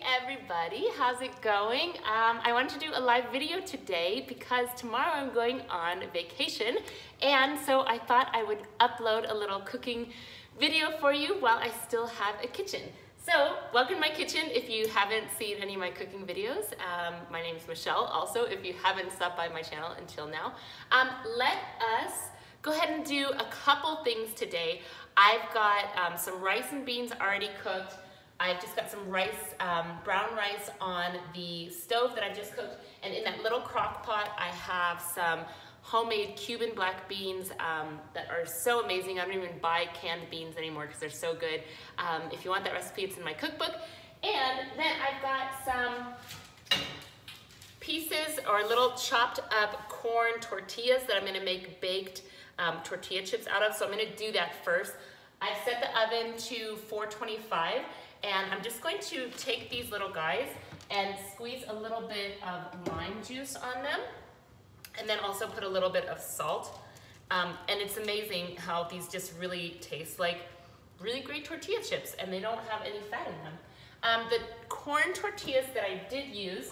everybody, how's it going? I wanted to do a live video today because tomorrow I'm going on vacation, and so I thought I would upload a little cooking video for you while I still have a kitchen. So welcome to my kitchen if you haven't seen any of my cooking videos. My name is Michelle also, if you haven't stopped by my channel until now. Let us go ahead and do a couple things today. I've got some rice and beans already cooked. I've just got some rice, brown rice on the stove that I just cooked, and in that little crock pot I have some homemade Cuban black beans that are so amazing. I don't even buy canned beans anymore because they're so good. If you want that recipe, it's in my cookbook. And then I've got some pieces or little chopped up corn tortillas that I'm gonna make baked tortilla chips out of. So I'm gonna do that first. I've set the oven to 425. And I'm just going to take these little guys and squeeze a little bit of lime juice on them, and then also put a little bit of salt. And it's amazing how these just really taste like really great tortilla chips, and they don't have any fat in them. The corn tortillas that I did use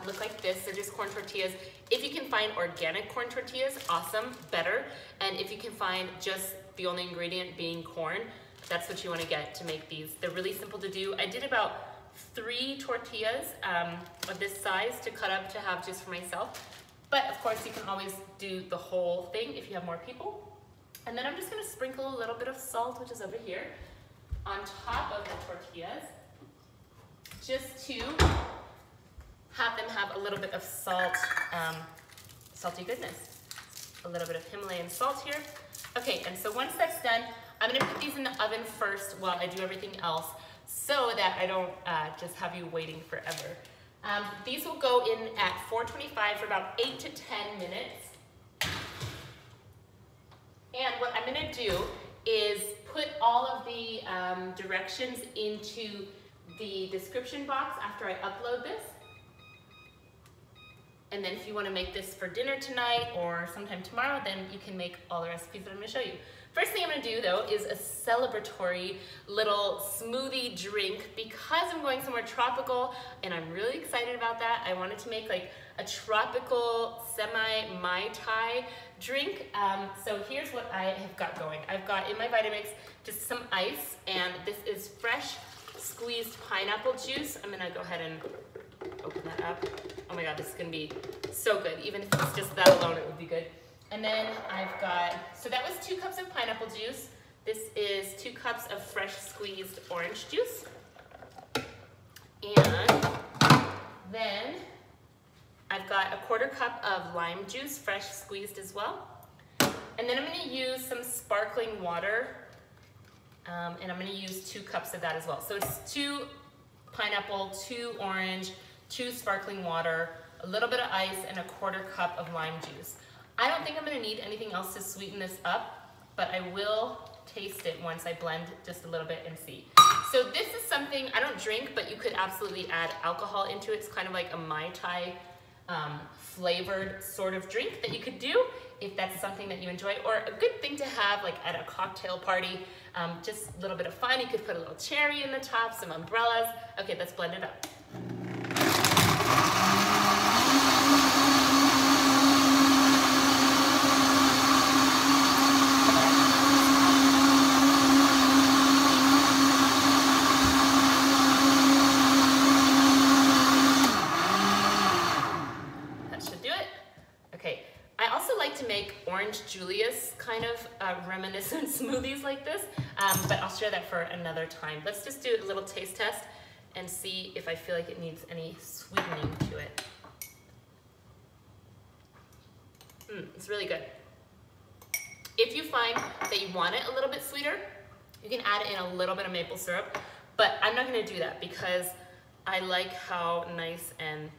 look like this. They're just corn tortillas. If you can find organic corn tortillas, awesome, better. And if you can find just the only ingredient being corn, that's what you want to get to make these. They're really simple to do. I did about 3 tortillas of this size to cut up to have just for myself. But of course you can always do the whole thing if you have more people. And then I'm just going to sprinkle a little bit of salt, which is over here, on top of the tortillas, just to have them have a little bit of salt, salty goodness. A little bit of Himalayan salt here. Okay, and so once that's done, I'm gonna put these in the oven first while I do everything else so that I don't just have you waiting forever. These will go in at 425 for about 8 to 10 minutes. And what I'm gonna do is put all of the directions into the description box after I upload this. And then if you wanna make this for dinner tonight or sometime tomorrow, then you can make all the recipes that I'm gonna show you. First thing I'm gonna do though is a celebratory little smoothie drink because I'm going somewhere tropical and I'm really excited about that. I wanted to make like a tropical semi-Mai Tai drink. So here's what I have got going. I've got in my Vitamix just some ice, and this is fresh squeezed pineapple juice. I'm gonna go ahead and open that up. Oh my God, this is gonna be so good. Even if it's just that alone, it would be good. And then I've got, so that was 2 cups of pineapple juice. This is 2 cups of fresh squeezed orange juice. And then I've got a 1/4 cup of lime juice, fresh squeezed as well. And then I'm gonna use some sparkling water, and I'm gonna use 2 cups of that as well. So it's 2 pineapple, 2 orange, 2 sparkling water, a little bit of ice, and a 1/4 cup of lime juice. I don't think I'm gonna need anything else to sweeten this up, but I will taste it once I blend just a little bit and see. So this is something, I don't drink, but you could absolutely add alcohol into it. It's kind of like a Mai Tai flavored sort of drink that you could do if that's something that you enjoy, or a good thing to have like at a cocktail party. Just a little bit of fun. You could put a little cherry in the top, some umbrellas. Okay, let's blend it up. Orange Julius kind of reminiscent smoothies like this, but I'll share that for another time. Let's just do a little taste test and see if I feel like it needs any sweetening to it. It's really good. If you find that you want it a little bit sweeter, you can add in a little bit of maple syrup, but I'm not gonna do that because I like how nice and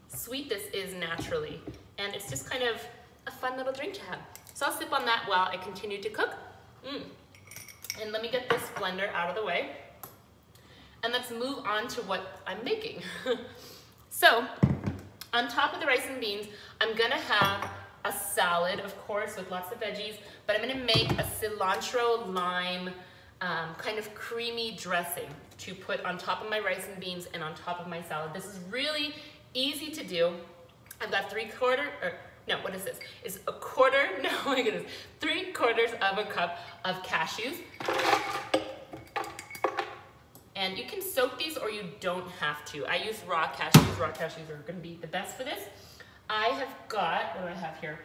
sweet this is naturally, and it's just kind of a fun little drink to have. So I'll sip on that while I continue to cook. And let me get this blender out of the way. And let's move on to what I'm making. So on top of the rice and beans, I'm gonna have a salad, of course, with lots of veggies, but I'm gonna make a cilantro lime kind of creamy dressing to put on top of my rice and beans and on top of my salad. This is really easy to do. I've got 3/4 of a cup of cashews. And you can soak these or you don't have to. I use raw cashews. Raw cashews are gonna be the best for this. I have got, what do I have here?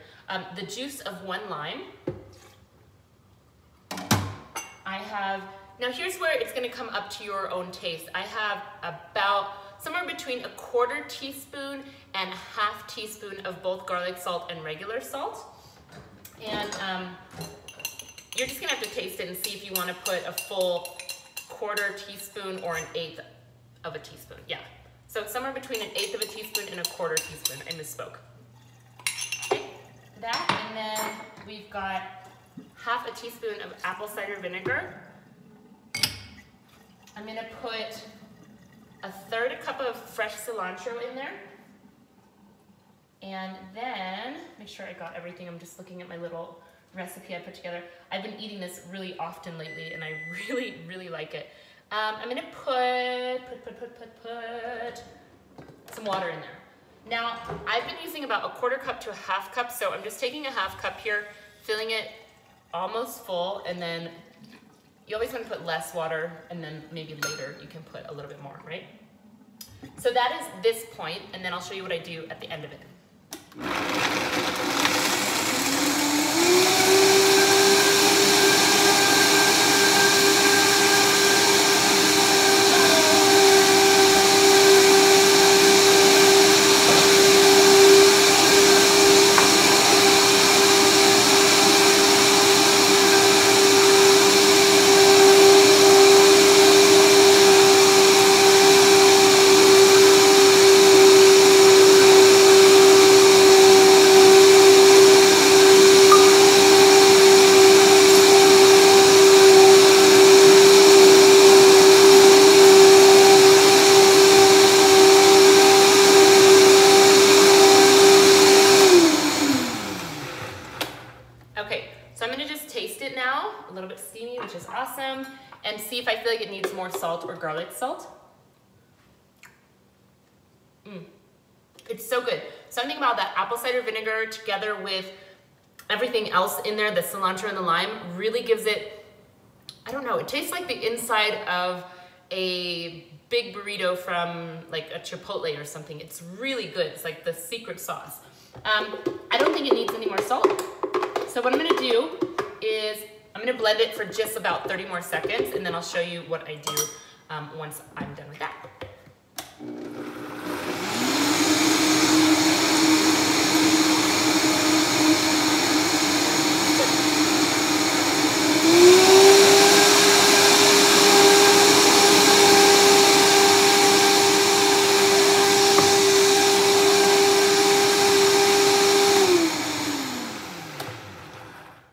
The juice of 1 lime. I have, now here's where it's gonna come up to your own taste. I have about somewhere between 1/4 teaspoon and 1/2 teaspoon of both garlic salt and regular salt. And you're just gonna have to taste it and see if you wanna put a full 1/4 teaspoon or 1/8 of a teaspoon. Yeah, so somewhere between 1/8 of a teaspoon and 1/4 teaspoon. I misspoke. Okay, that, and then we've got 1/2 teaspoon of apple cider vinegar. I'm gonna put 1/3 cup of fresh cilantro in there. And then, make sure I got everything. I'm just looking at my little recipe I put together. I've been eating this really often lately and I really, really like it. I'm gonna put some water in there. Now, I've been using about 1/4 cup to 1/2 cup, so I'm just taking 1/2 cup here, filling it almost full, and then you always want to put less water, and then maybe later you can put a little bit more, right? So that is this point, and then I'll show you what I do at the end of it. Awesome, and see if I feel like it needs more salt or garlic salt. It's so good. Something about that apple cider vinegar together with everything else in there, the cilantro and the lime, really gives it, I don't know, it tastes like the inside of a big burrito from like a Chipotle or something. It's really good. It's like the secret sauce. I don't think it needs any more salt. So what I'm gonna do is I'm gonna blend it for just about 30 more seconds, and then I'll show you what I do once I'm done with that.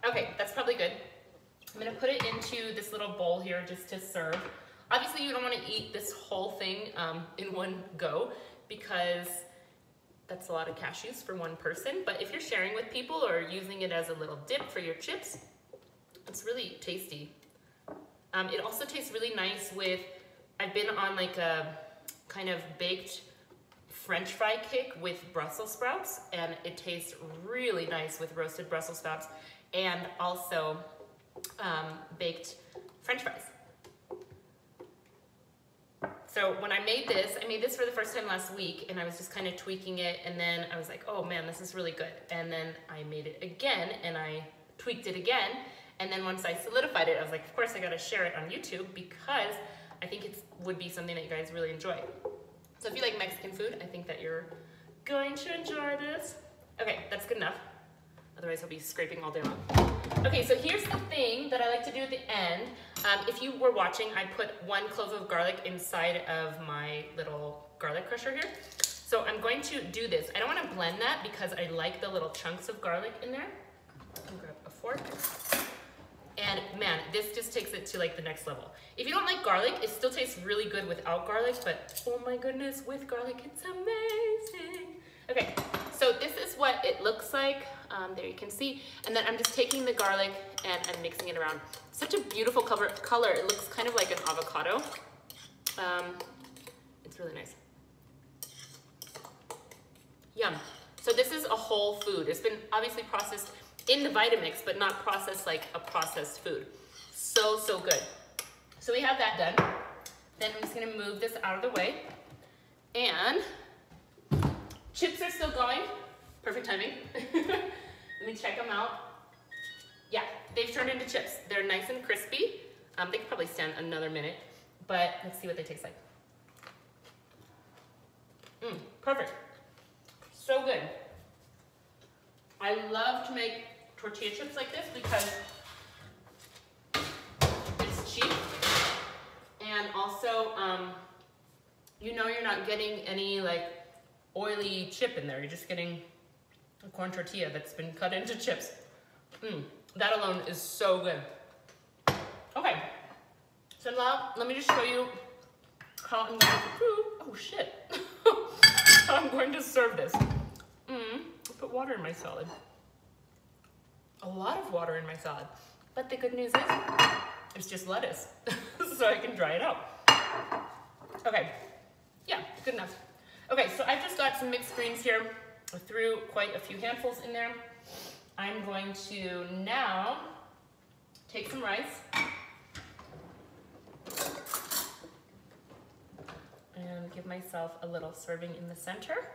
Okay, that's probably good. I'm gonna put it into this little bowl here just to serve. Obviously you don't wanna eat this whole thing in one go because that's a lot of cashews for one person, but if you're sharing with people or using it as a little dip for your chips, it's really tasty. It also tastes really nice with, I've been on like a kind of baked French fry kick with Brussels sprouts, and it tastes really nice with roasted Brussels sprouts and also baked French fries. So when I made this for the first time last week, and I was just kind of tweaking it, and then I was like, oh man, this is really good. And then I made it again, and I tweaked it again, and then once I solidified it, I was like, of course I gotta share it on YouTube because I think it would be something that you guys really enjoy. So if you like Mexican food, I think that you're going to enjoy this. Okay, that's good enough. Otherwise I'll be scraping all day long. Okay, so here's the thing that I like to do at the end. If you were watching, I put 1 clove of garlic inside of my little garlic crusher here. So I'm going to do this. I don't want to blend that because I like the little chunks of garlic in there. I'll grab a fork. And man, this just takes it to like the next level. If you don't like garlic, it still tastes really good without garlic, but oh my goodness, with garlic, it's amazing. Okay, so this is what it looks like. There you can see. And then I'm just taking the garlic and I'm mixing it around. Such a beautiful color. It looks kind of like an avocado. It's really nice. Yum. So this is a whole food. It's been obviously processed in the Vitamix, but not processed like a processed food. So, so good. So we have that done. Then I'm just gonna move this out of the way. And chips are still going. Perfect timing. Let me check them out. Yeah, they've turned into chips. They're nice and crispy. They could probably stand another minute, but let's see what they taste like. Perfect. So good. I love to make tortilla chips like this because it's cheap, and also you know you're not getting any like oily chip in there. You're just getting a corn tortilla that's been cut into chips. That alone is so good. Okay, so now let me just show you how I'm going to, oh shit, how I'm going to serve this. I put water in my salad. A lot of water in my salad. But the good news is, it's just lettuce, so I can dry it out. Okay, yeah, good enough. Okay, so I've just got some mixed greens here. I threw quite a few handfuls in there. I'm going to now take some rice and give myself a little serving in the center.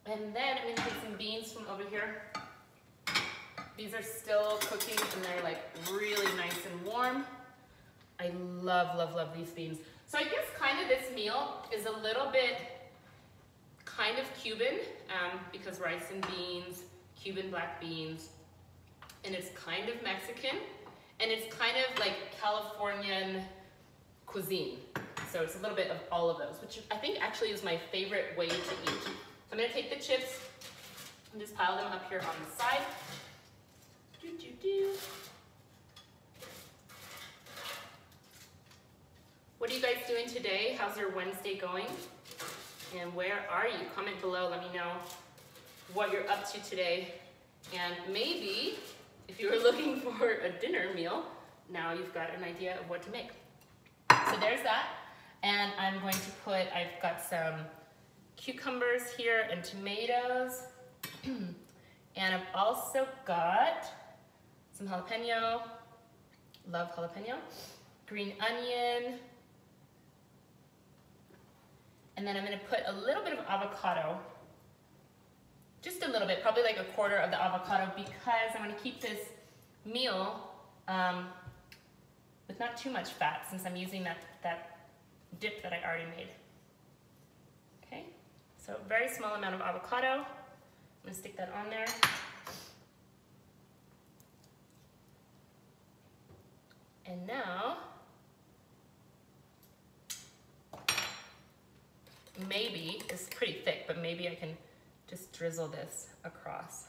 And then I'm gonna take some beans from over here. These are still cooking and they're like really nice and warm. I love, love, love these beans. So I guess kind of this meal is a little bit kind of Cuban because rice and beans, Cuban black beans, and it's kind of Mexican, and it's kind of like Californian cuisine. So it's a little bit of all of those, which I think actually is my favorite way to eat. So I'm gonna take the chips and just pile them up here on the side. What are you guys doing today? How's your Wednesday going? And where are you? Comment below, let me know what you're up to today. And maybe if you were looking for a dinner meal, now you've got an idea of what to make. So there's that. And I'm going to put, I've got some cucumbers here and tomatoes. And I've also got some jalapeno, love jalapeno, green onion, and then I'm gonna put a little bit of avocado, just a little bit, probably like a quarter of the avocado, because I'm gonna keep this meal with not too much fat, since I'm using that dip that I already made. Okay, so a very small amount of avocado. I'm gonna stick that on there. And now, maybe, it's pretty thick, but maybe I can just drizzle this across.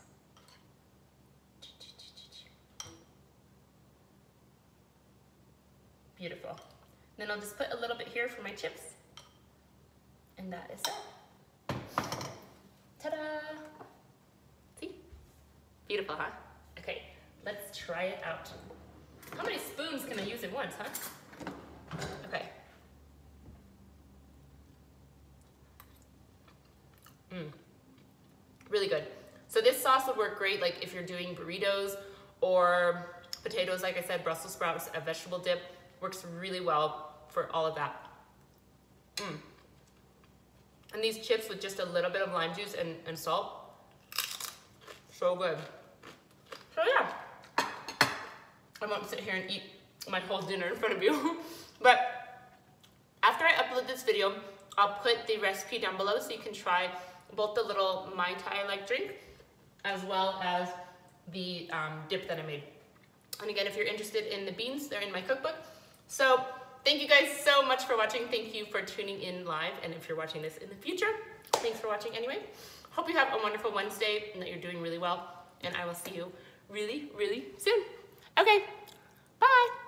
Beautiful. Then I'll just put a little bit here for my chips. And that is it. Ta-da! See? Beautiful, huh? Okay, let's try it out. How many spoons can I use at once, huh? Okay. Really good. So this sauce would work great like if you're doing burritos or potatoes, like I said, Brussels sprouts, a vegetable dip. Works really well for all of that. And these chips with just a little bit of lime juice and salt, so good. So yeah. I won't sit here and eat my whole dinner in front of you. But after I upload this video, I'll put the recipe down below so you can try both the little Mai Tai-like drink as well as the dip that I made. And again, if you're interested in the beans, they're in my cookbook. So thank you guys so much for watching. Thank you for tuning in live. And if you're watching this in the future, thanks for watching anyway. Hope you have a wonderful Wednesday and that you're doing really well. And I will see you really, really soon. Okay, bye.